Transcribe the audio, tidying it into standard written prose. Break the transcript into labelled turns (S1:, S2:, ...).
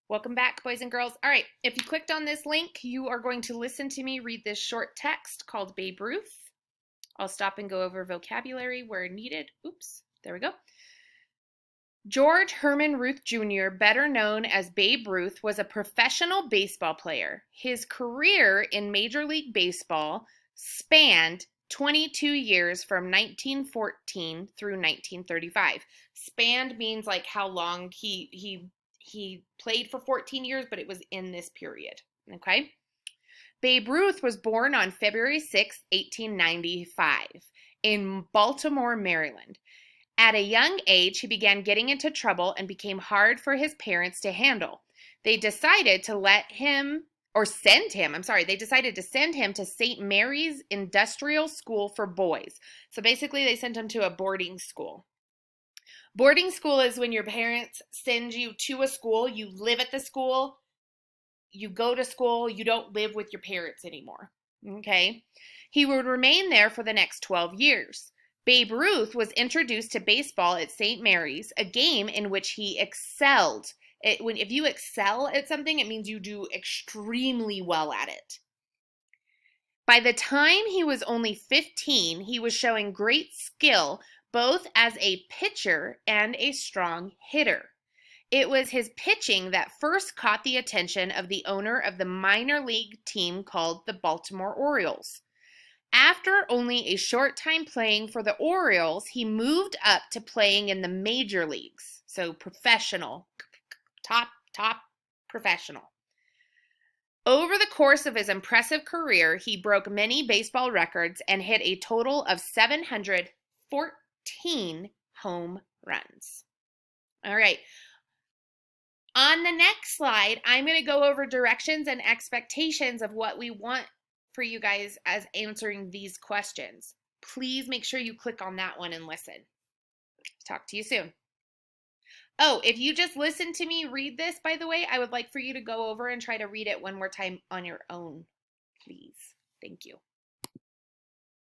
S1: Welcome back, boys and girls. All right, if you clicked on this link, you are going to listen to me read this short text called Babe Ruth. I'll stop and go over vocabulary where needed. Oops, there we go. George Herman Ruth Jr., better known as Babe Ruth, was a professional baseball player. His career in Major League Baseball spanned 22 years from 1914 through 1935. Spanned means like how long he played for 14 years, but it was in this period, okay? Babe Ruth was born on February 6, 1895 in Baltimore, Maryland. At a young age, he began getting into trouble and became hard for his parents to handle. They decided to decided to send him to St. Mary's Industrial School for Boys. So basically, they sent him to a boarding school. Boarding school is when your parents send you to a school, you live at the school, you go to school, you don't live with your parents anymore, okay? He would remain there for the next 12 years. Babe Ruth was introduced to baseball at St. Mary's, a game in which he excelled. If you excel at something, it means you do extremely well at it. By the time he was only 15, he was showing great skill both as a pitcher and a strong hitter. It was his pitching that first caught the attention of the owner of the minor league team called the Baltimore Orioles. After only a short time playing for the Orioles, he moved up to playing in the major leagues. So professional, top professional. Over the course of his impressive career, he broke many baseball records and hit a total of 714 home runs. All right. On the next slide, I'm going to go over directions and expectations of what we want for you guys as answering these questions. Please make sure you click on that one and listen. Talk to you soon. Oh, if you just listened to me read this, by the way, I would like for you to go over and try to read it one more time on your own, please. Thank you.